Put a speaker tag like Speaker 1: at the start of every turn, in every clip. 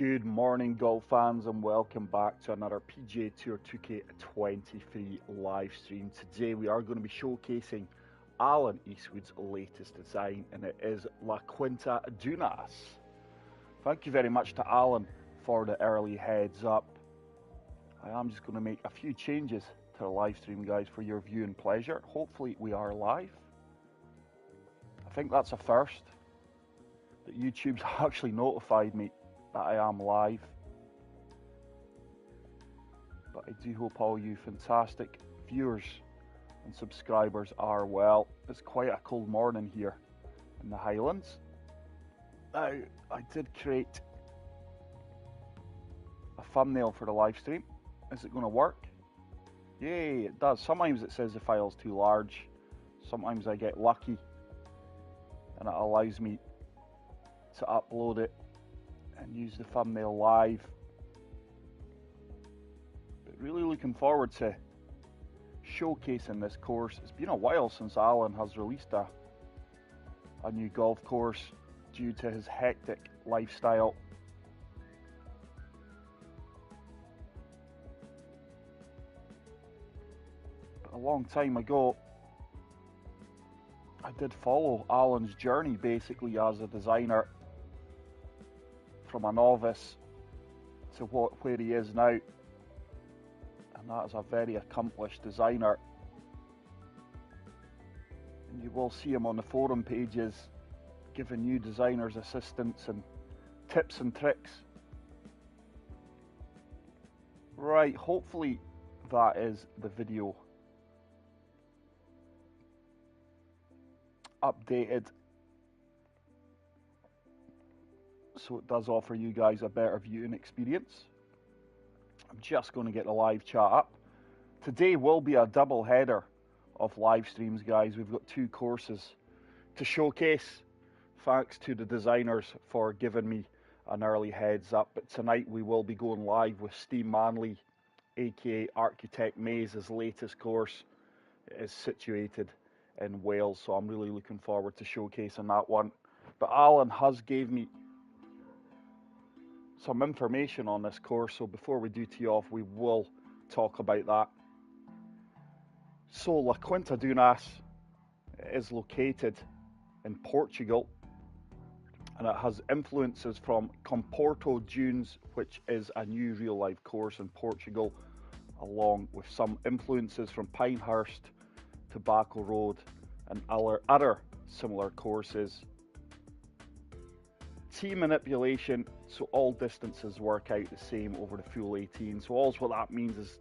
Speaker 1: Good morning, golf fans, and welcome back to another PGA Tour 2K23 live stream. Today we are going to be showcasing Alan Eastwood's latest design, and it is La Quinta Dunas. Thank you very much to Alan for the early heads up. I am just going to make a few changes to the live stream, guys, for your viewing pleasure. Hopefully we are live. I think that's a first, that YouTube's actually notified me that I am live. But I do hope all you fantastic viewers and subscribers are well. It's quite a cold morning here in the Highlands. Now, I did create a thumbnail for the live stream. Is it going to work? Yay, it does. Sometimes it says the file's too large. Sometimes I get lucky and it allows me to upload it and use the thumbnail live. But really looking forward to showcasing this course. It's been a while since Alan has released a new golf course due to his hectic lifestyle. But a long time ago, I did follow Alan's journey basically as a designer, from a novice to where he is now, and that is a very accomplished designer. And you will see him on the forum pages giving new designers assistance and tips and tricks. Right, hopefully that is the video updated, so it does offer you guys a better viewing experience. I'm just going to get the live chat up. Today will be a double header of live streams, guys. We've got two courses to showcase. Thanks to the designers for giving me an early heads up. But tonight we will be going live with Steve Manley, aka Architect Maze's latest course. It is situated in Wales, so I'm really looking forward to showcasing that one. But Alan has gave me some information on this course, so before we do tee off, we will talk about that. So La Quinta Dunas is located in Portugal, and it has influences from Comporto Dunes, which is a new real life course in Portugal, along with some influences from Pinehurst, Tobacco Road, and other similar courses. Tee manipulation, so all distances work out the same over the full 18. So all what that means is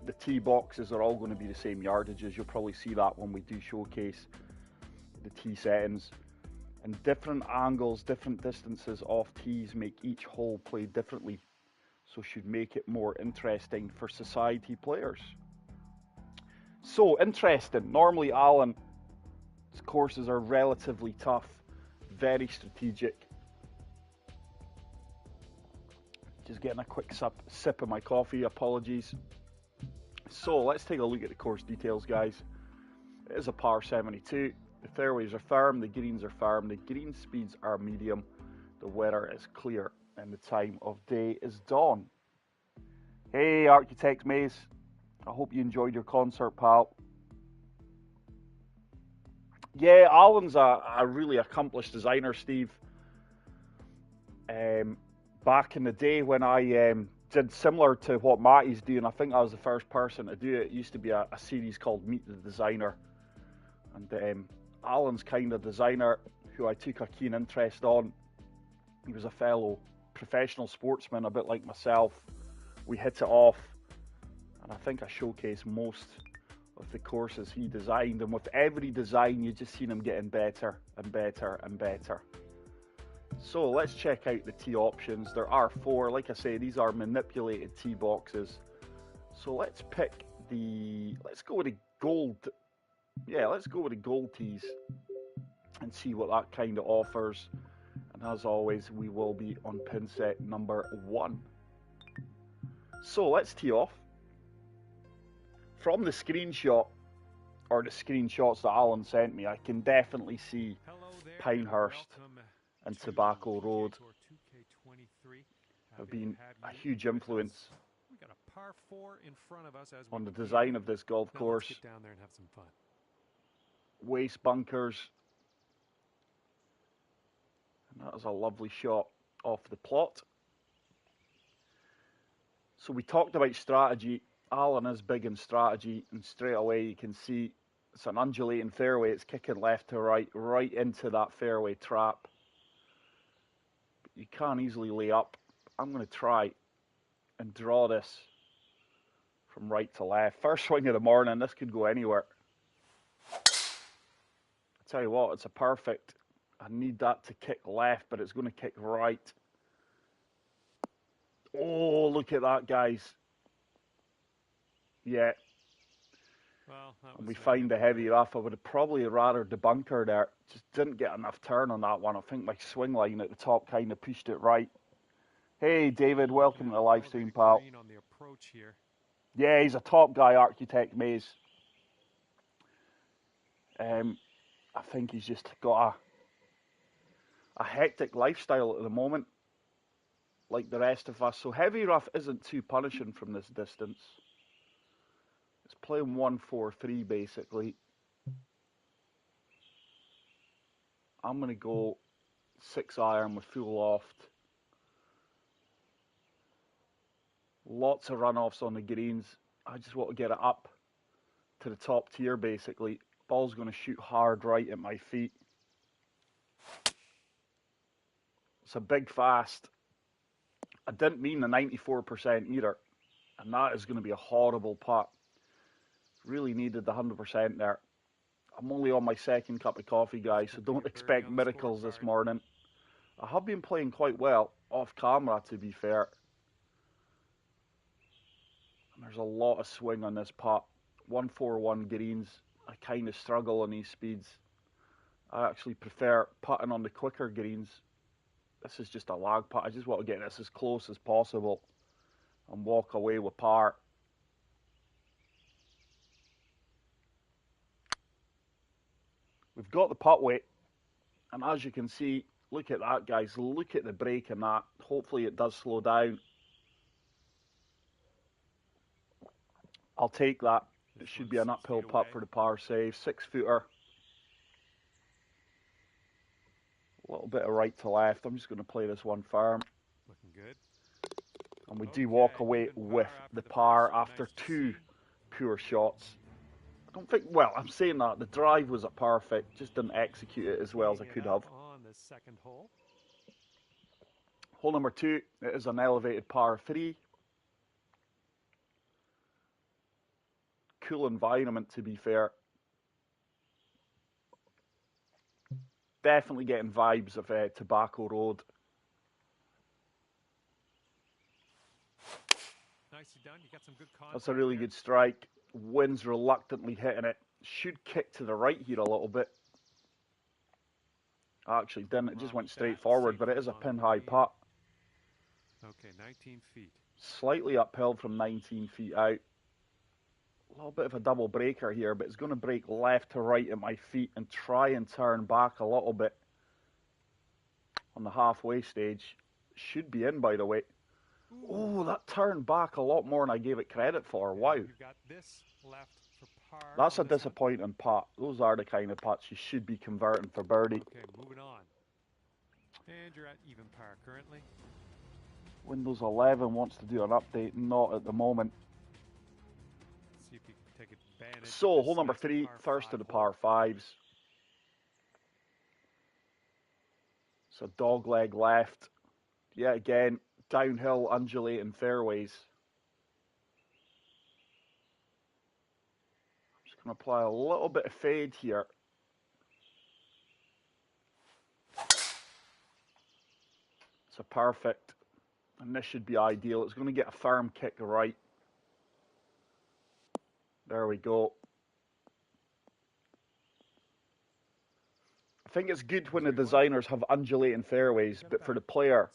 Speaker 1: the tee boxes are all going to be the same yardages. You'll probably see that when we do showcase the tee settings. And different angles, different distances off tees make each hole play differently, so should make it more interesting for society players. So interesting. Normally Alan's courses are relatively tough, very strategic. Just getting a quick sip of my coffee, apologies. So let's take a look at the course details, guys. It is a par 72. The fairways are firm, the greens are firm, the green speeds are medium, the weather is clear, and the time of day is dawn. Hey, Architect Maze. I hope you enjoyed your concert, pal. Yeah, Alan's a really accomplished designer, Steve. Back in the day when I did similar to what Matty's doing, I think I was the first person to do it. It used to be a series called Meet the Designer. And Alan's kind of designer who I took a keen interest on. He was a fellow professional sportsman, a bit like myself. We hit it off, and I think I showcased most of the courses he designed. And with every design, you just seen him getting better and better and better. So let's check out the tee options. There are 4. Like I say, these are manipulated tee boxes. So let's pick let's go with the gold. Yeah, let's go with the gold tees and see what that kind of offers. And as always, we will be on pin set number 1. So let's tee off. From the screenshot, or the screenshots that Alan sent me, I can definitely see Pinehurst and Tobacco Road. have been a huge influence
Speaker 2: We got a par 4 in front of us as
Speaker 1: on the design of this golf course.
Speaker 2: Let's get down there and have some fun.
Speaker 1: Waste bunkers. And that was a lovely shot off the plot. So we talked about strategy. Alan is big in strategy, and straight away you can see it's an undulating fairway. It's kicking left to right, right into that fairway trap. But you can't easily lay up. I'm going to try and draw this from right to left. First swing of the morning, this could go anywhere. I tell you what, it's a perfect. I need that to kick left, but it's going to kick right. Oh, look at that, guys. Yeah.
Speaker 2: Well,
Speaker 1: and we find the heavy rough. I would have probably rather the bunker there. Just didn't get enough turn on that one. I think my swing line at the top kind of pushed it right. Hey, David, welcome to the live stream, pal.
Speaker 2: On the approach here.
Speaker 1: Yeah, he's a top guy, Architect Maze. I think he's just got a hectic lifestyle at the moment, like the rest of us. So heavy rough isn't too punishing from this distance. It's playing 1-4-3 basically. I'm going to go 6-iron with full loft. Lots of runoffs on the greens. I just want to get it up to the top tier basically. Ball's going to shoot hard right at my feet. It's a big fast. I didn't mean the 94% either. And that is going to be a horrible putt. Really needed the 100% there. I'm only on my second cup of coffee, guys, so don't expect miracles this morning. I have been playing quite well off camera, to be fair. And there's a lot of swing on this putt. 141 greens. I kind of struggle on these speeds. I actually prefer putting on the quicker greens. This is just a lag putt. I just want to get this as close as possible and walk away with par. We've got the putt weight, and as you can see, look at that, guys. Look at the break in that. Hopefully it does slow down. I'll take that. It should be an uphill putt for the par save. 6-footer. A little bit of right to left. I'm just going to play this one firm.
Speaker 2: Looking good.
Speaker 1: And we do walk away with the par after two poor shots. I don't think, well, I'm saying that the drive was a perfect, just didn't execute it as well as I could have.
Speaker 2: On the second hole.
Speaker 1: Hole number 2, it is an elevated par 3. Cool environment, to be fair. Definitely getting vibes of Tobacco Road.
Speaker 2: Nicely done. You got some good contact.
Speaker 1: That's a really good strike. Wind's reluctantly hitting it. Should kick to the right here a little bit. Actually didn't. It just went straight forward, but it is a pin high putt.
Speaker 2: Okay, 19 feet.
Speaker 1: Slightly uphill from 19 feet out. A little bit of a double breaker here, but it's going to break left to right at my feet and try and turn back a little bit on the halfway stage. Should be in, by the way. Oh, that turned back a lot more than I gave it credit for. Wow.
Speaker 2: You've got this left for par.
Speaker 1: That's a disappointing putt. Those are the kind of putts you should be converting for birdie.
Speaker 2: Okay, moving on. And you're at even par currently.
Speaker 1: Windows 11 wants to do an update. Not at the moment.
Speaker 2: See if you can take advantage.
Speaker 1: So, hole number 3, first of the par 5s. So, dog leg left. Yeah, again, downhill, undulating fairways. I'm just going to apply a little bit of fade here. It's a perfect. And this should be ideal. It's going to get a firm kick right. There we go. I think it's good when the designers have undulating fairways, but for the player,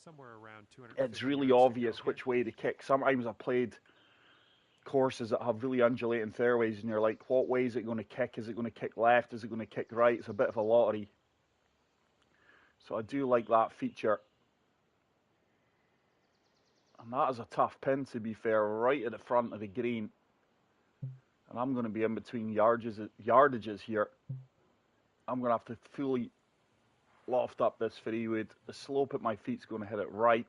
Speaker 1: it's really obvious which way to kick. Sometimes I've played courses that have really undulating fairways, and you're like, what way is it going to kick? Is it going to kick left? Is it going to kick right? It's a bit of a lottery. So I do like that feature. And that is a tough pin, to be fair, right at the front of the green. And I'm going to be in between yardages here. I'm going to have to fully loft up this 3-wood. The slope at my feet's going to hit it right.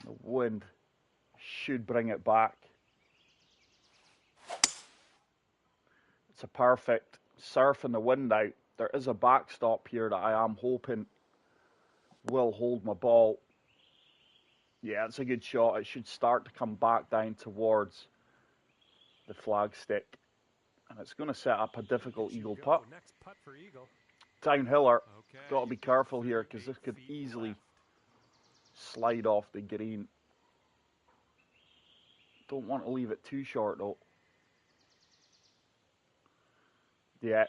Speaker 1: The wind should bring it back. It's a perfect surf in the wind out. There is a backstop here that I am hoping will hold my ball. Yeah, it's a good shot. It should start to come back down towards the flagstick. And it's going to set up a difficult eagle putt.
Speaker 2: Next putt for eagle.
Speaker 1: Downhiller.
Speaker 2: Okay.
Speaker 1: Got to be careful here because this could easily slide off the green. Don't want to leave it too short though. Yeah.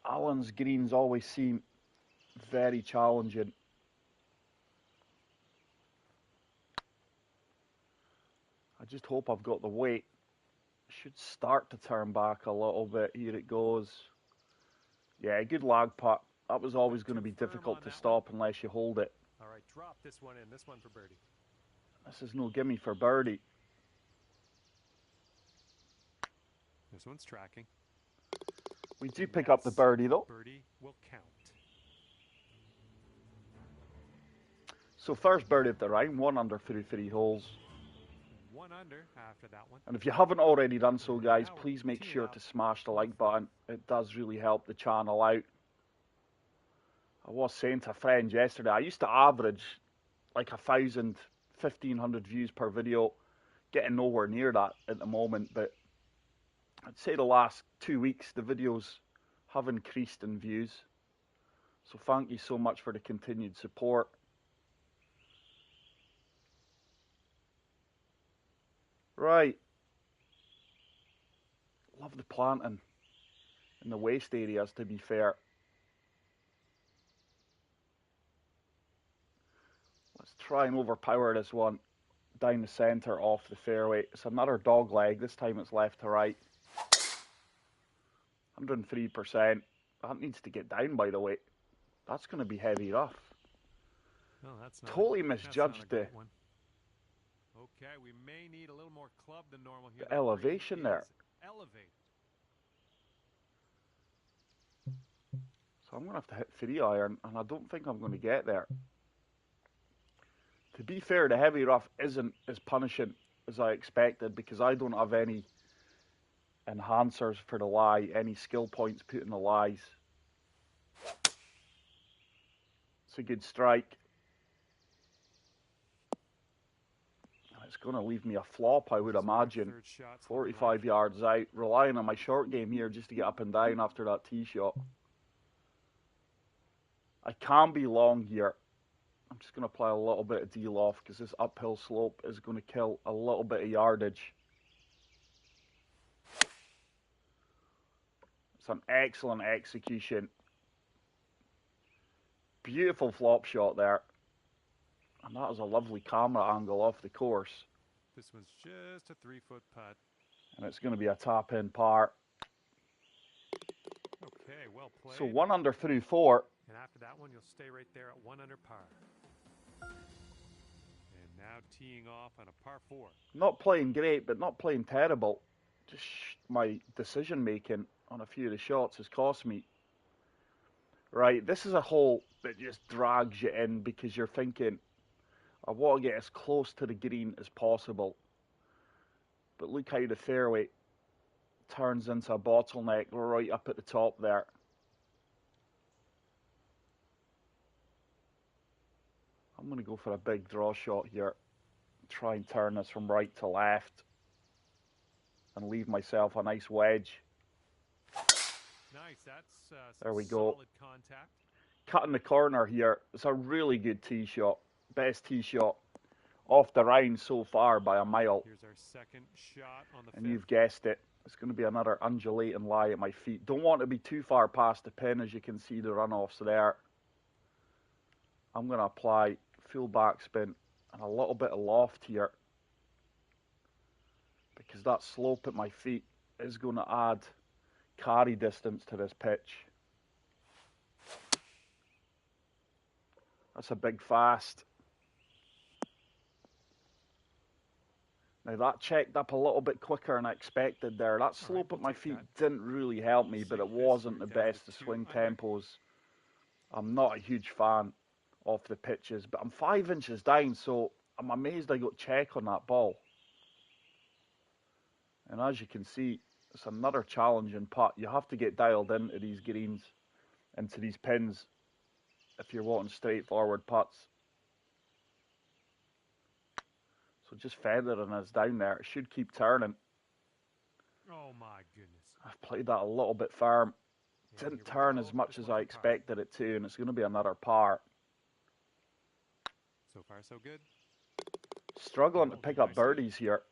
Speaker 1: Alan's greens always seem very challenging. I just hope I've got the weight. Should start to turn back a little bit. Here it goes. Yeah, good lag putt. That was always going to be difficult to stop unless you hold it.
Speaker 2: All right, drop this one in. This one for birdie.
Speaker 1: This is no gimme for birdie.
Speaker 2: This one's tracking.
Speaker 1: We do pick up the birdie though.
Speaker 2: Birdie will count.
Speaker 1: So first birdie of the round, 1 under through 3 holes.
Speaker 2: 1 under after that one.
Speaker 1: And if you haven't already done so, guys, please make sure to smash the like button. It does really help the channel out. I was saying to a friend yesterday, I used to average like 1,000, 1,500 views per video. Getting nowhere near that at the moment, but I'd say the last 2 weeks the videos have increased in views. So thank you so much for the continued support. Right. Love the planting in the waist areas, to be fair. Let's try and overpower this one down the centre off the fairway. It's another dog leg. This time it's left to right. 103%. That needs to get down, by the way. That's going to be heavy rough.
Speaker 2: No, that's not
Speaker 1: totally misjudged the
Speaker 2: one. Okay, we may need a little more club than normal here.
Speaker 1: The elevation there.
Speaker 2: Elevated.
Speaker 1: So I'm going to have to hit 3-iron, and I don't think I'm going to get there. To be fair, the heavy rough isn't as punishing as I expected because I don't have any enhancers for the lie, any skill points put in the lies. It's a good strike. It's going to leave me a flop, I would imagine. 45 yards out, relying on my short game here just to get up and down after that tee shot. I can be long here. I'm just going to apply a little bit of de-loft because this uphill slope is going to kill a little bit of yardage. It's an excellent execution. Beautiful flop shot there. And that is a lovely camera angle off the course.
Speaker 2: This one's just a 3-foot putt.
Speaker 1: And it's going to be a tap-in par.
Speaker 2: Okay, well played.
Speaker 1: So 1 under through 4.
Speaker 2: And after that one, you'll stay right there at 1 under par. And now teeing off on a par 4.
Speaker 1: Not playing great, but not playing terrible. Just my decision-making on a few of the shots has cost me. Right, this is a hole that just drags you in because you're thinking, I want to get as close to the green as possible. But look how the fairway turns into a bottleneck right up at the top there. I'm going to go for a big draw shot here. Try and turn this from right to left. And leave myself a nice wedge.
Speaker 2: Nice, that's
Speaker 1: there we go.
Speaker 2: Solid contact.
Speaker 1: Cutting the corner here. It's a really good tee shot. Best tee shot off the round so far by a mile.
Speaker 2: Here's our second shot on the
Speaker 1: and you've guessed it. It's going to be another undulating lie at my feet. Don't want to be too far past the pin, as you can see the runoffs there. I'm going to apply full backspin and a little bit of loft here, because that slope at my feet is going to add carry distance to this pitch. That's a big fast. Now that checked up a little bit quicker than I expected there. That slope at my feet didn't really help me, but it wasn't the best of swing tempos. I'm not a huge fan of the pitches, but I'm 5 inches down, so I'm amazed I got check on that ball. And as you can see, it's another challenging putt. You have to get dialed into these greens, into these pins, if you're wanting straightforward putts. So just feathering us down there. It should keep turning.
Speaker 2: Oh my goodness.
Speaker 1: I've played that a little bit firm. Didn't turn as much as I expected it to, and it's going to be another par.
Speaker 2: So far, so good.
Speaker 1: Struggling to pick up birdies here.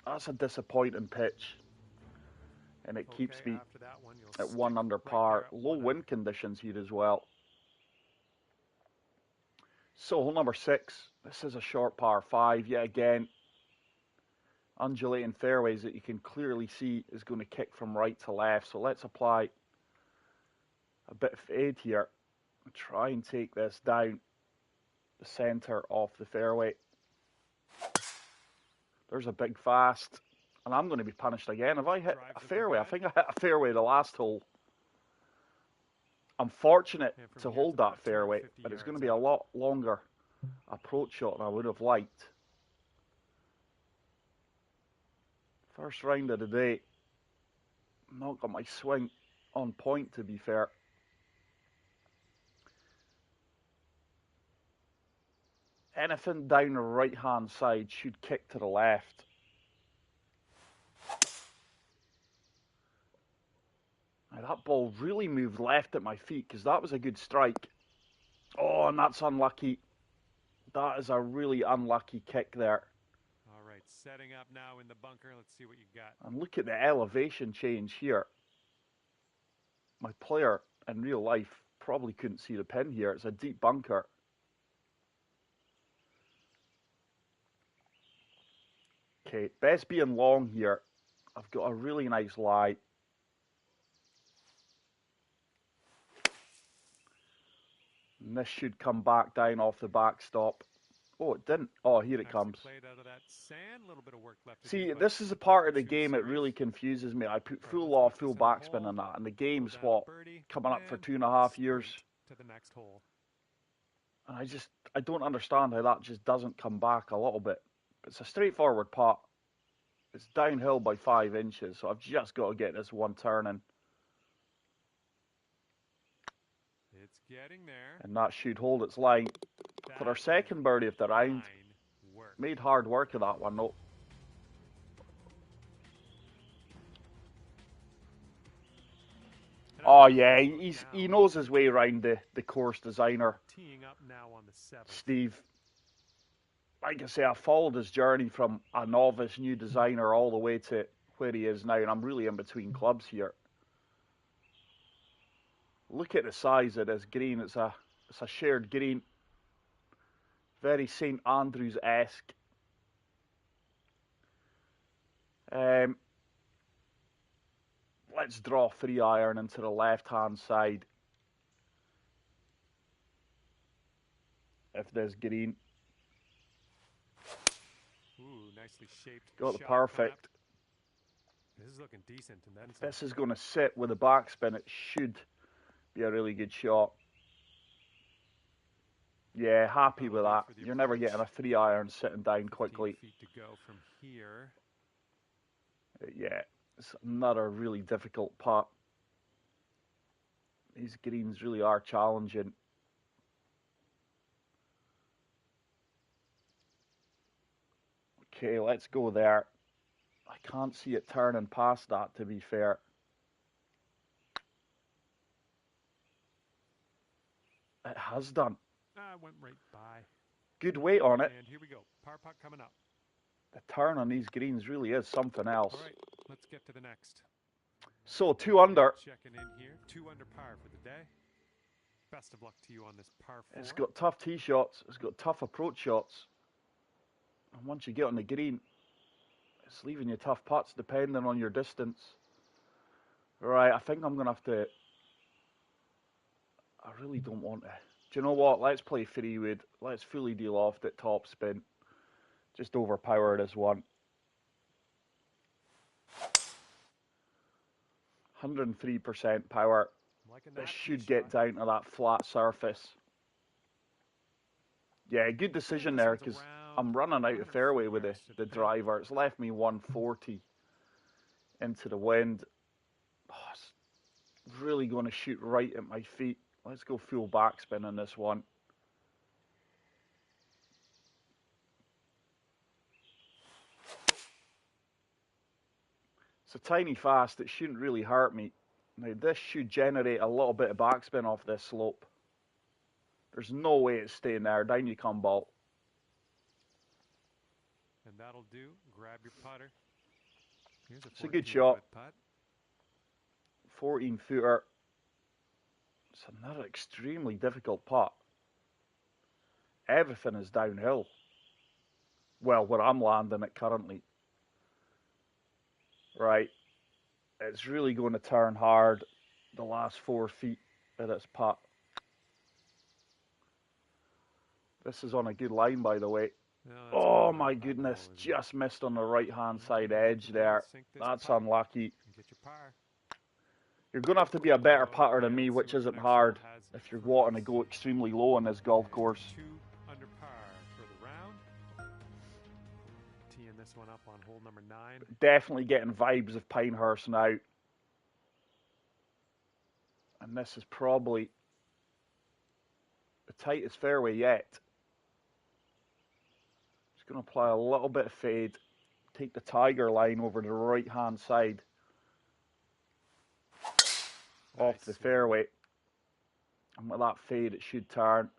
Speaker 1: That's a disappointing pitch. And it keeps me at 1 under par. Low wind conditions here as well. So hole number 6. This is a short par 5 yet again. Undulating fairways that you can clearly see is going to kick from right to left. So let's apply a bit of fade here. Try and take this down the center of the fairway. There's a big fast. And I'm going to be punished again. Have I hit a fairway? I think I hit a fairway the last hole. I'm fortunate to hold that fairway, but it's going to be a lot longer approach shot than I would have liked. First round of the day. Not got my swing on point, to be fair. Anything down the right hand side should kick to the left. Now that ball really moved left at my feet because that was a good strike. Oh, and that's unlucky. That is a really unlucky kick there.
Speaker 2: All right, setting up now in the bunker. Let's see what you got.
Speaker 1: And look at the elevation change here. My player in real life probably couldn't see the pin here. It's a deep bunker. Okay, best being long here. I've got a really nice lie. And this should come back down off the backstop. Oh, it didn't. Oh, here it comes. See, this is a part of the game that really confuses me. I put full law, full backspin on that, and the game's what, coming up for 2.5 years. And I don't understand how that just doesn't come back a little bit. It's a straightforward putt. It's downhill by 5 inches, so I've just got to get this one turning.
Speaker 2: It's getting there.
Speaker 1: And that should hold its line for our second birdie of the round. Made hard work of that one, though. Oh yeah, he knows his way around the course designer, Steve. Like I say, I followed his journey from a novice new designer all the way to where he is now, and I'm really in between clubs here. Look at the size of this green. It's a shared green. Very St. Andrews-esque. Let's draw 3-iron into the left-hand side of this green.
Speaker 2: Ooh, nicely shaped.
Speaker 1: Got the perfect.
Speaker 2: This is looking decent. And then
Speaker 1: this is going to sit with a backspin. It should be a really good shot. Yeah, happy with that. You're never getting a 3-iron sitting down quickly.
Speaker 2: Feet to go from here.
Speaker 1: Yeah, it's another really difficult putt. These greens really are challenging. Okay, let's go there. I can't see it turning past that, to be fair. It has done.
Speaker 2: Went right by.
Speaker 1: Good weight on it.
Speaker 2: And here we go. Par putt coming up.
Speaker 1: The turn on these greens really is something else.
Speaker 2: All right, let's get to the next.
Speaker 1: So 2 under.
Speaker 2: Checking in here. 2 under par for the day. Best of luck to you on this par 4.
Speaker 1: It's got tough tee shots. It's got tough approach shots. And once you get on the green, it's leaving you tough putts depending on your distance. Right, I think I'm going to have to... I really don't want to... Do you know what? Let's play 3-wood. Let's fully deal off that top spin. Just overpower this one. 103% power.
Speaker 2: Like
Speaker 1: This should get down to that flat surface. Yeah, good decision there, because I'm running out of fairway with the driver. It's left me 140 into the wind. Oh, it's really going to shoot right at my feet. Let's go full backspin on this one. It's a tiny fast. It shouldn't really hurt me. Now, this should generate a little bit of backspin off this slope. There's no way it's staying there. Down you come, ball.
Speaker 2: And that'll do. Grab your putter. Here's
Speaker 1: It's a good shot.
Speaker 2: Putt.
Speaker 1: 14-footer. It's another extremely difficult putt. Everything is downhill. Well, where I'm landing it currently. Right. It's really going to turn hard the last 4 feet of this putt. This is on a good line, by the way.
Speaker 2: No,
Speaker 1: oh my goodness, just missed on the right-hand side edge there. That's unlucky.
Speaker 2: Get your par.
Speaker 1: You're going to have to be a better putter than me, which isn't hard, if you're wanting to go extremely low on this golf course.
Speaker 2: 2 under par for the round. Teeing this one up on hole number 9.
Speaker 1: Definitely getting vibes of Pinehurst now. And this is probably the tightest fairway yet. Just going to apply a little bit of fade. Take the tiger line over the right-hand side. Off the fairway. And with that fade, it should turn.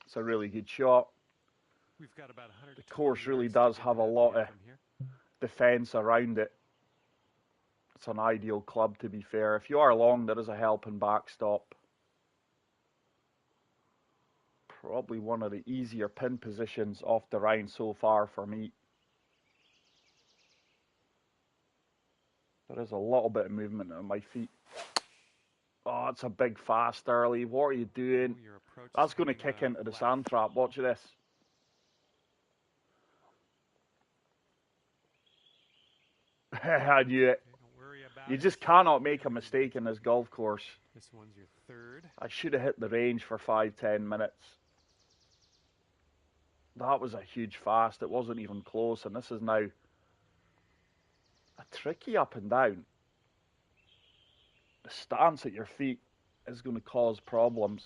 Speaker 1: It's a really good shot.
Speaker 2: We've got about
Speaker 1: the course really does have a lot of defence around it. It's an ideal club, to be fair. If you are long, there is a helping backstop. Probably one of the easier pin positions off the round so far for me. There is a little bit of movement on my feet. Oh, it's a big fast early. What are you doing? That's going to kick into the sand trap. Watch this. I knew it. You just cannot make a mistake in this golf course.
Speaker 2: This one's your third.
Speaker 1: I should have hit the range for 5-10 minutes. That was a huge fast. It wasn't even close, and this is now a tricky up and down. The stance at your feet is going to cause problems.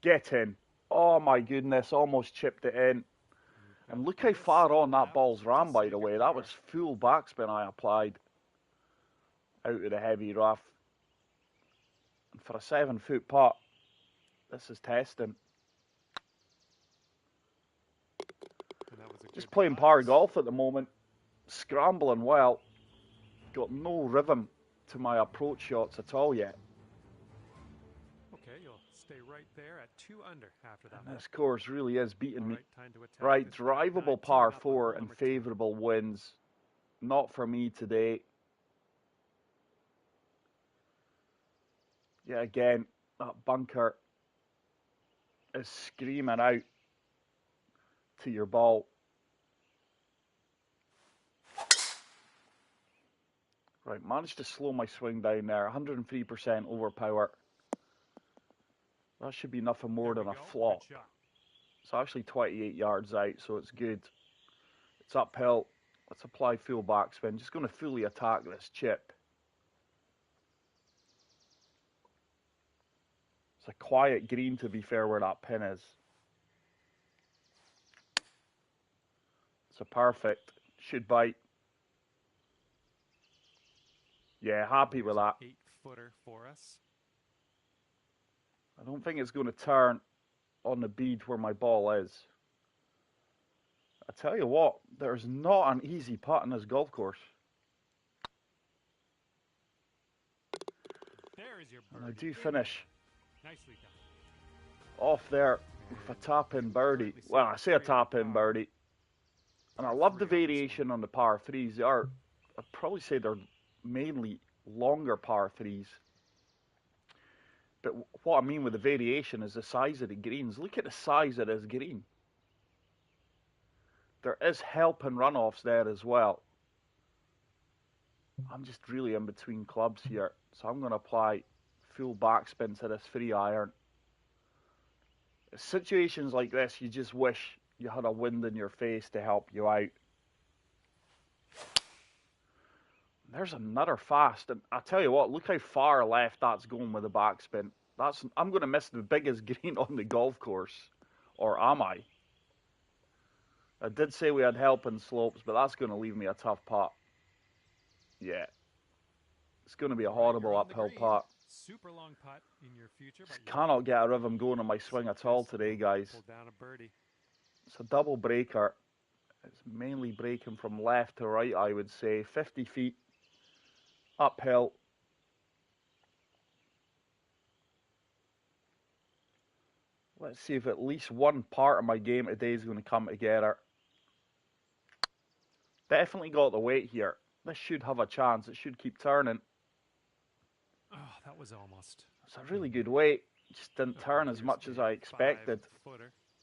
Speaker 1: Get in. Oh my goodness, almost chipped it in. And look how far on that ball's ran, by the way. That was full backspin I applied out of the heavy rough. And for a 7-foot putt, this is testing. Just playing par golf at the moment. Scrambling well. Got no rhythm to my approach shots at all yet.
Speaker 2: Okay, you'll stay right there at 2 under after that.
Speaker 1: And this course really is beating me. Right, drivable par 4 and favourable winds. Not for me today. Yeah, again, that bunker is screaming out to your ball. Right, managed to slow my swing down there. 103% overpower. That should be nothing more than a flop. It's actually 28 yards out, so it's good. It's uphill. Let's apply full backspin. Just going to fully attack this chip. It's a quiet green, to be fair, where that pin is. It's a perfect. Should bite. Yeah, happy with that.
Speaker 2: 8-footer for us.
Speaker 1: I don't think it's going to turn on the bead where my ball is. I tell you what, there's not an easy putt in this golf course.
Speaker 2: There is your birdie.
Speaker 1: And I do finish
Speaker 2: Nicely done.
Speaker 1: off there with a tap-in birdie. Well, I say a tap-in birdie. And I love the variation on the par 3s. I'd probably say they're mainly longer par 3s. But what I mean with the variation is the size of the greens. Look at the size of this green. There is help and runoffs there as well. I'm just really in between clubs here. So I'm going to apply full backspin to this 3-iron. Situations like this, you just wish you had a wind in your face to help you out. There's another fast, and I tell you what, look how far left that's going with the backspin. I'm going to miss the biggest green on the golf course, or am I? I did say we had help in slopes, but that's going to leave me a tough putt. Yeah, it's going to be a horrible uphill putt.
Speaker 2: Super long putt in your future.
Speaker 1: Just cannot get a rhythm going on my swing at all today, guys.
Speaker 2: Down a birdie.
Speaker 1: It's a double breaker. It's mainly breaking from left to right, I would say. 50 feet uphill. Let's see if at least one part of my game today is going to come together. Definitely got the weight here. This should have a chance. It should keep turning.
Speaker 2: Oh, that was almost.
Speaker 1: It's a really good weight. Just didn't turn as much as I expected.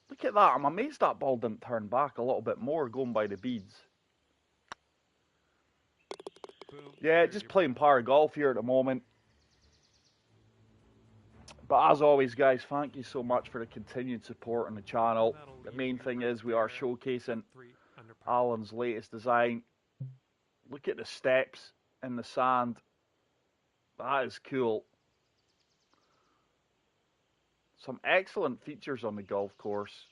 Speaker 1: Look at that. I'm amazed that ball didn't turn back a little bit more going by the beads.
Speaker 2: Boom.
Speaker 1: Yeah, just playing power golf here at the moment. But as always, guys, thank you so much for the continued support on the channel. The main thing is we are showcasing Alan's latest design. Look at the steps in the sand. That is cool. Some excellent features on the golf course.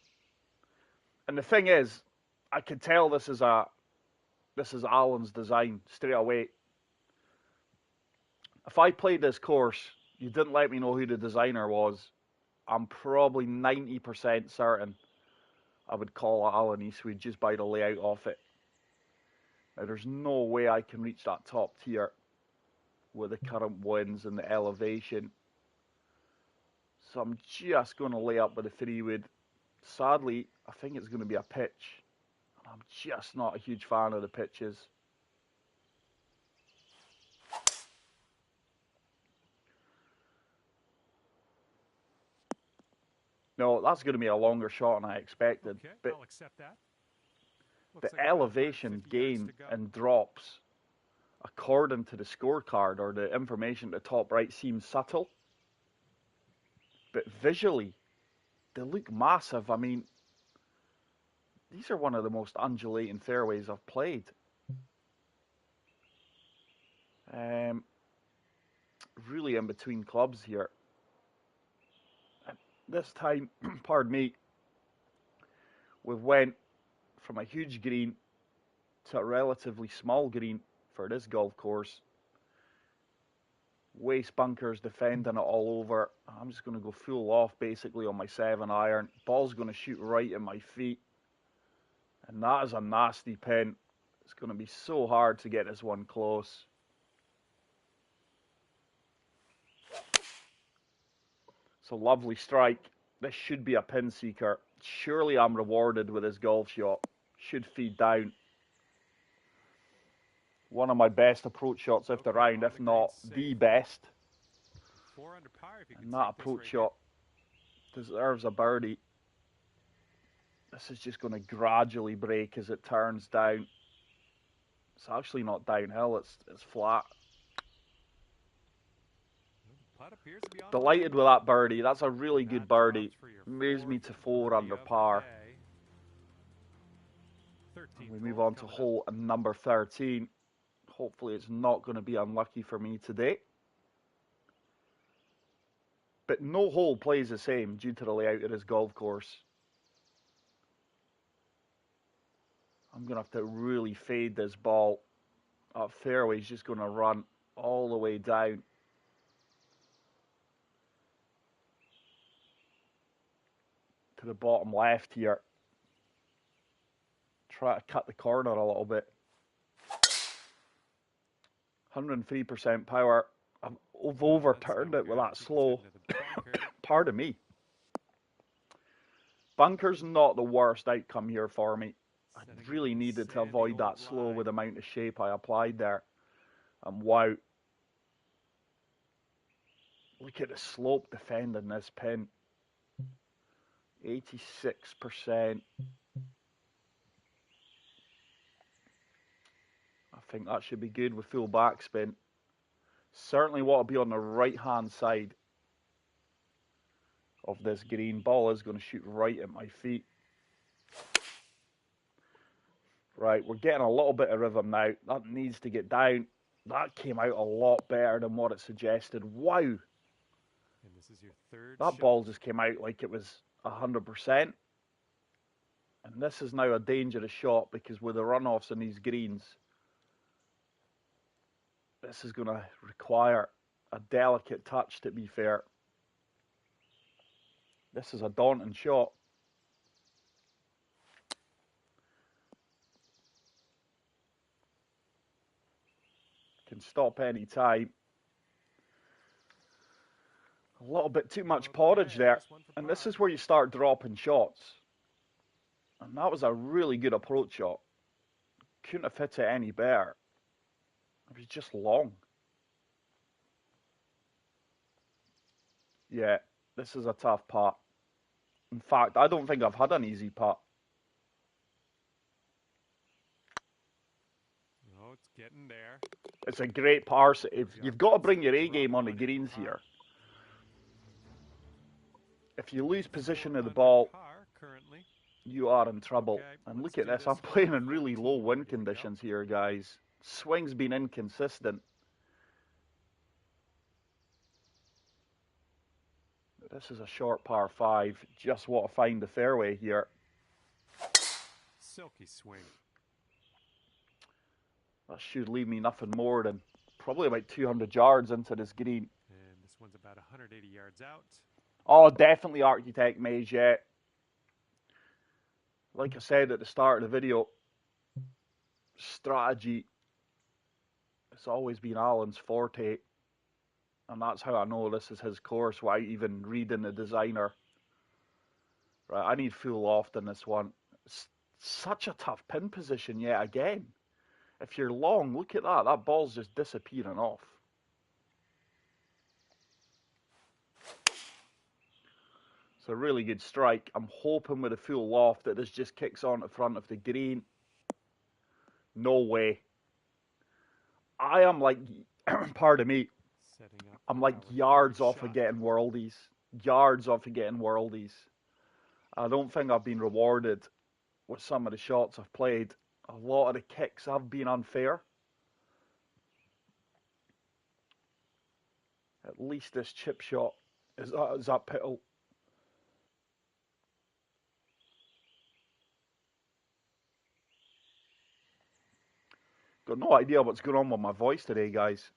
Speaker 1: And the thing is, I can tell this is Alan's design straight away. If I played this course, you didn't let me know who the designer was, I'm probably 90% certain I would call it Alan Eastwood just by the layout of it. Now, there's no way I can reach that top tier with the current winds and the elevation. So I'm just going to lay up with the 3-wood. Sadly, I think it's going to be a pitch. I'm just not a huge fan of the pitches. No, that's going to be a longer shot than I expected.
Speaker 2: Okay,
Speaker 1: but
Speaker 2: I'll accept that.
Speaker 1: the elevation gain and drops, according to the scorecard or the information at the top right, seems subtle. But visually, they look massive. I mean, these are one of the most undulating fairways I've played. Really in between clubs here. And this time, pardon me, we've went from a huge green to a relatively small green for this golf course. Waste bunkers defending it all over. I'm just going to go full off basically on my 7-iron. Ball's going to shoot right in my feet. And that is a nasty pin. It's going to be so hard to get this one close. It's a lovely strike. This should be a pin seeker. Surely I'm rewarded with this golf shot. Should feed down. One of my best approach shots of the round, if not the best. And that approach shot deserves a birdie. This is just going to gradually break as it turns down. It's actually not downhill, it's flat. Delighted with that birdie. That's a really good birdie. Moves me to 4 under par. And we move on to hole number 13. Hopefully it's not going to be unlucky for me today. But no hole plays the same due to the layout of this golf course. I'm going to have to really fade this ball. That fairway's just going to run all the way down. To the bottom left here. Try to cut the corner a little bit. 103% power. I've overturned it with that slow. Pardon me. Bunker's not the worst outcome here for me. I really needed to avoid that slow with the amount of shape I applied there. And wow. Look at the slope defending this pin. 86%. think that should be good with full backspin. Certainly want to be on the right-hand side of this green. Ball is going to shoot right at my feet. Right, we're getting a little bit of rhythm now. That needs to get down. That came out a lot better than what it suggested. Wow.
Speaker 2: And this is your third
Speaker 1: That
Speaker 2: shot.
Speaker 1: ball just came out like it was 100%. And this is now a dangerous shot because with the runoffs in these greens, this is going to require a delicate touch, to be fair. This is a daunting shot. Can stop any time. A little bit too much porridge there. And this is where you start dropping shots. And that was a really good approach shot. Couldn't have hit it any better. It was just long. Yeah, this is a tough putt. In fact, I don't think I've had an easy putt.
Speaker 2: Oh, it's getting there.
Speaker 1: It's a great par save. You've got to bring your A game on the greens here. If you lose position of the ball, you are in trouble. And look at this, I'm playing in really low wind conditions here, guys. Swing's been inconsistent. This is a short par 5. Just want to find the fairway here.
Speaker 2: Silky swing.
Speaker 1: That should leave me nothing more than probably about 200 yards into this green.
Speaker 2: And this one's about 180 yards out.
Speaker 1: Oh, definitely Architect Maze, yeah. Like I said at the start of the video, strategy has always been Alan's forte. And that's how I know this is his course, without even reading the designer. Right, I need full loft in this one. It's such a tough pin position yet again. If you're long, look at that. That ball's just disappearing off. It's a really good strike. I'm hoping with a full loft that this just kicks on the front of the green. No way. I am like, pardon me, I'm like yards off of getting worldies. Yards off of getting worldies. I don't think I've been rewarded with some of the shots I've played. A lot of the kicks have been unfair. At least this chip shot is uphill. Got no idea what's going on with my voice today, guys.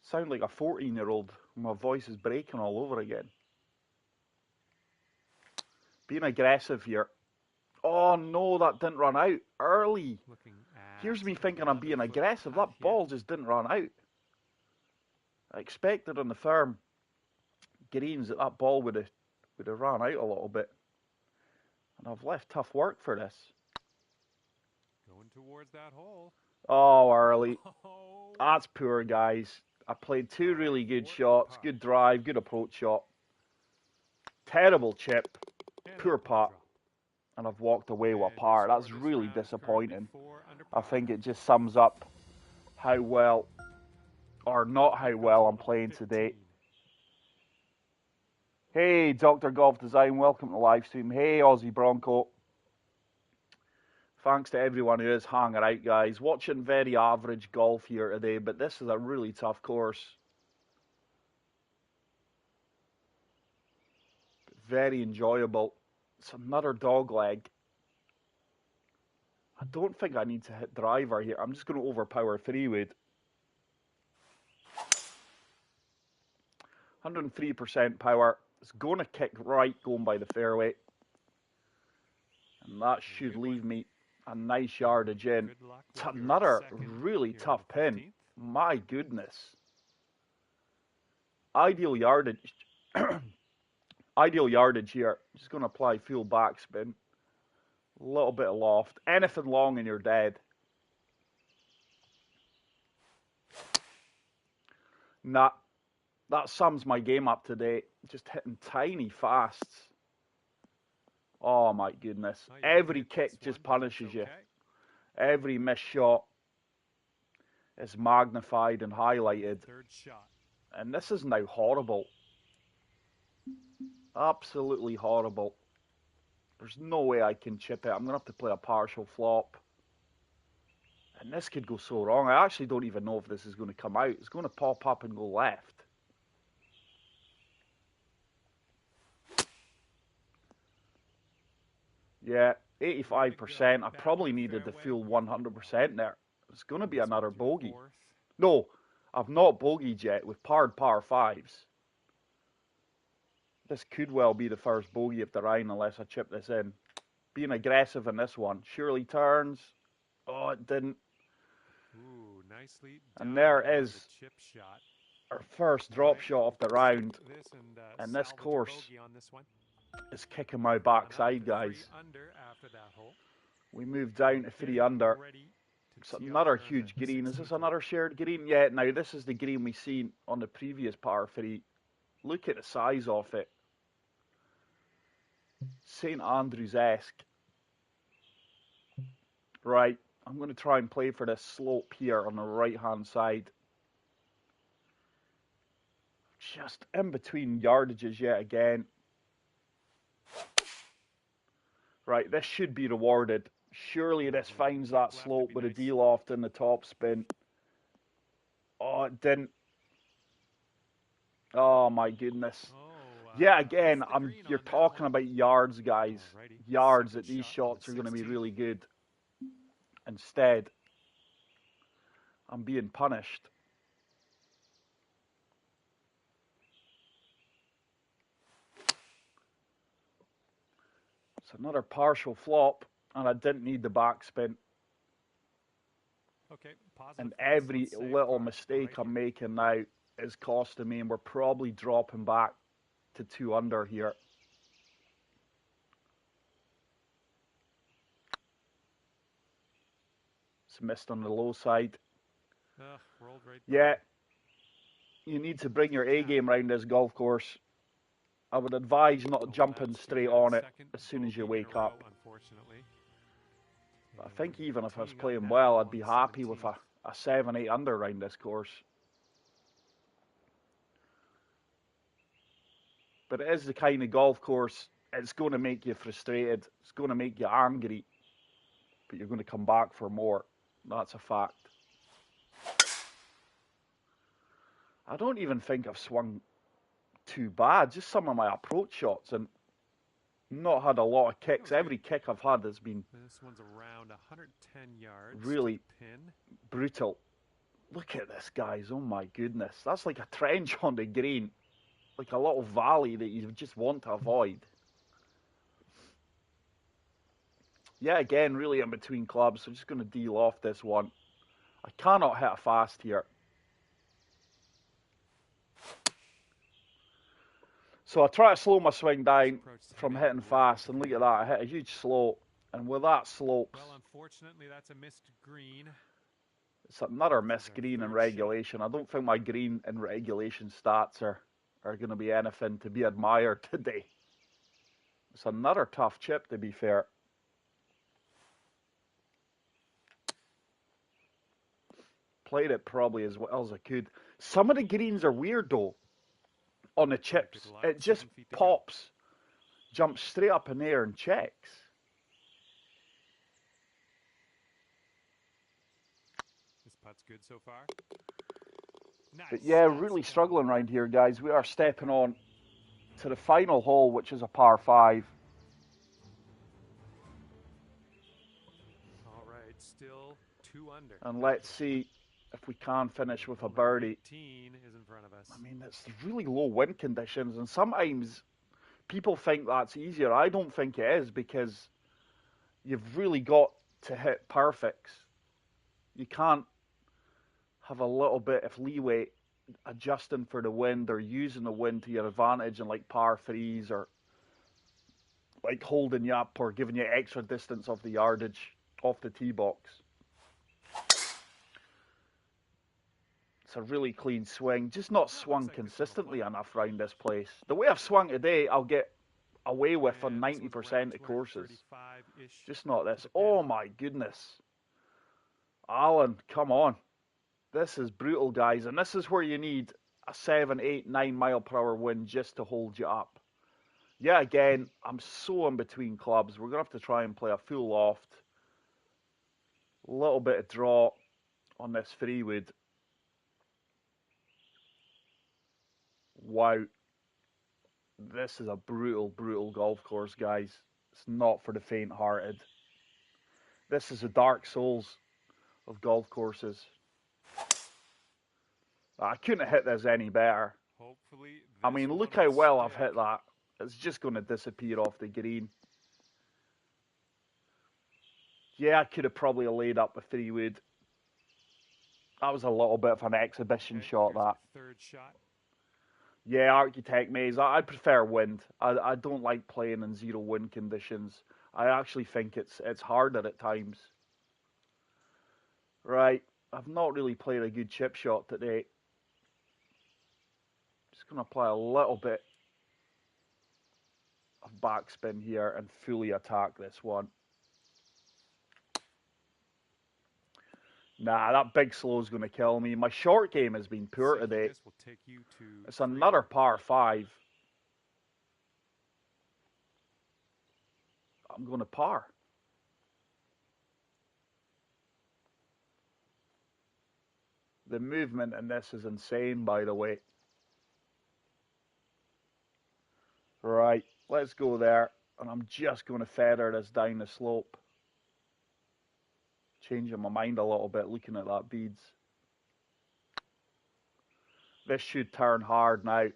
Speaker 1: Sound like a 14-year-old. My voice is breaking all over again. Being aggressive here. Oh no, that didn't run out early. Here's me thinking I'm being aggressive. That ball just didn't run out. I expected on the firm greens that ball would have run out a little bit. And I've left tough work for this.
Speaker 2: Going towards that hole.
Speaker 1: Oh, early. That's poor, guys. I played two really good shots. Good drive, good approach shot. Terrible chip. Poor putt. And I've walked away with a par. That's really disappointing. I think it just sums up how well, or not how well, I'm playing today. Hey, Dr. Golf Design, welcome to the live stream. Hey, Aussie Bronco. Thanks to everyone who is hanging out, guys. Watching very average golf here today, but this is a really tough course. Very enjoyable. It's another dog leg. I don't think I need to hit driver here. I'm just going to overpower 3-wood. 103% power. It's going to kick right going by the fairway. And that should leave me a nice yardage in. It's another really tough pin. My goodness. Ideal yardage. Ideal yardage here. Just going to apply full backspin. A little bit of loft. Anything long and you're dead. Nah. That sums my game up today. Just hitting tiny fasts. Oh my goodness. Every kick just punishes you. Every missed shot is magnified and highlighted.
Speaker 2: Third shot.
Speaker 1: And this is now horrible. Absolutely horrible. There's no way I can chip it. I'm going to have to play a partial flop. And this could go so wrong. I actually don't even know if this is going to come out. It's going to pop up and go left. Yeah, 85%. I probably needed the full 100% there. It's going to be another bogey. No, I've not bogeyed yet with par 5s. This could well be the first bogey of the round unless I chip this in. Being aggressive in this one. Surely turns. Oh, it didn't.
Speaker 2: Ooh, nicely
Speaker 1: and there is
Speaker 2: the chip shot.
Speaker 1: Our first drop shot of the round.
Speaker 2: And
Speaker 1: this course
Speaker 2: on this one.
Speaker 1: is kicking my backside, guys. We moved down to 3 under. It's another huge green. Is this another shared green? Yeah, now this is the green we seen on the previous par 3. Look at the size of it. St. Andrews-esque. Right, I'm going to try and play for this slope here on the right-hand side. Just in between yardages yet again. Right, this should be rewarded. Surely this finds that slope with a D-loft in the top spin. Oh, it didn't. Oh my goodness. Yeah, again, you're talking about yards, guys. Yards that these shots are going to be really good. Instead, I'm being punished. It's another partial flop, and I didn't need the backspin.
Speaker 2: Okay,
Speaker 1: and every little mistake I'm making now is costing me, and we're probably dropping back to 2 under here. It's missed on the low side. Yeah, you need to bring your A game around this golf course. I would advise not jumping straight on it as soon as you wake up. But I think even if I was playing well, I'd be happy with a 7-8 under around this course. But it is the kind of golf course, it's going to make you frustrated. It's going to make you angry. But you're going to come back for more. That's a fact. I don't even think I've swung too bad. Just some of my approach shots and not had a lot of kicks. Every kick I've had has been
Speaker 2: this one's around 110 yards
Speaker 1: really
Speaker 2: pin.
Speaker 1: Brutal. Look at this, guys. Oh my goodness. That's like a trench on the green. Like a little valley that you just want to avoid. Yeah, again, really in between clubs. So I'm just going to deal off this one. I cannot hit a fast here. So I try to slow my swing down from hitting fast, and look at that, I hit a huge slope, and with that slope,
Speaker 2: well, unfortunately, that's a missed green.
Speaker 1: It's another missed green in regulation. I don't think my green in regulation stats are going to be anything to be admired today. It's another tough chip, to be fair. Played it probably as well as I could. Some of the greens are weird, though. On the chips, it just pops, jumps straight up in the air and checks.
Speaker 2: This putt's good so far. Nice.
Speaker 1: But yeah, really struggling around here, guys. We are stepping on to the final hole, which is a par 5.
Speaker 2: All right, still 2 under.
Speaker 1: And let's see if we can finish with a birdie.
Speaker 2: 18 is in front of us.
Speaker 1: I mean, it's really low wind conditions, and sometimes people think that's easier. I don't think it is, because you've really got to hit perfects. You can't have a little bit of leeway adjusting for the wind or using the wind to your advantage in like par 3s or like holding you up or giving you extra distance off the yardage off the tee box. It's a really clean swing, just not swung consistently enough around this place. The way I've swung today, I'll get away with on 90% of courses. Just not this. Oh my goodness. Alan, come on. This is brutal, guys, and this is where you need a 7, 8, 9 mile per hour wind just to hold you up. Yeah, again, I'm so in between clubs. We're going to have to try and play a full loft. A little bit of draw on this 3-wood. Wow. This is a brutal, brutal golf course, guys. It's not for the faint-hearted. This is the Dark Souls of golf courses. I couldn't have hit this any better. I mean, look how well I've hit that. It's just going to disappear off the green. Yeah, I could have probably laid up a 3-wood. That was a little bit of an exhibition shot, that.
Speaker 2: Third shot.
Speaker 1: Yeah, Architect Maze. I prefer wind. I don't like playing in 0 wind conditions. I actually think it's harder at times. Right, I've not really played a good chip shot today. Just going to apply a little bit of backspin here and fully attack this one. Nah, that big slow is going to kill me. My short game has been poor today. It's another par 5. I'm going to par. The movement in this is insane, by the way. Right, let's go there. And I'm just going to feather this down the slope. Changing my mind a little bit looking at that beads. This should turn hard now.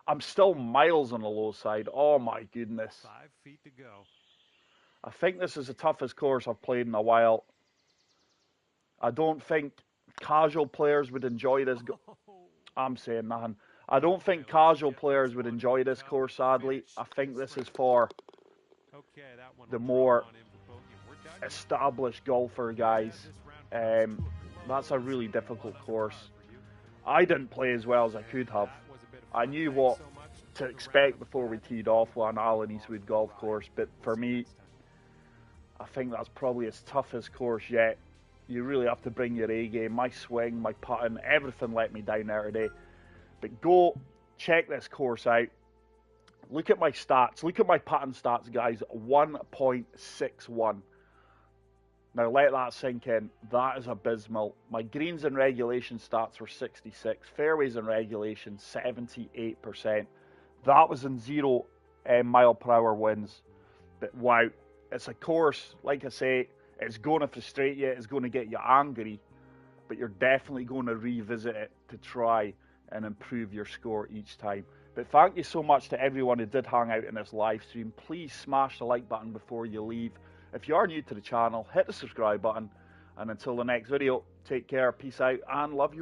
Speaker 1: I'm still miles on the low side. Oh my goodness.
Speaker 2: 5 feet to go.
Speaker 1: I think this is the toughest course I've played in a while. I don't think casual players would enjoy this. I'm saying nothing. I don't think casual players would enjoy this course, sadly. I think this is for the more established golfer guys. That's a really difficult course. I didn't play as well as I could have. I knew what to expect before we teed off on Alan Eastwood golf course, but for me, I think that's probably its toughest course yet. You really have to bring your A game. My swing, my putting, everything let me down there today. But go check this course out. Look at my stats. Look at my putting stats, guys. 1.61. Now let that sink in. That is abysmal. My greens and regulation stats were 66. Fairways and regulation 78%. That was in 0 mile per hour winds. But wow, it's a course, like I say, it's going to frustrate you. It's going to get you angry. But you're definitely going to revisit it to try and improve your score each time. But thank you so much to everyone who did hang out in this live stream. Please smash the like button before you leave. If you are new to the channel, hit the subscribe button. And until the next video, take care, peace out, and love you all.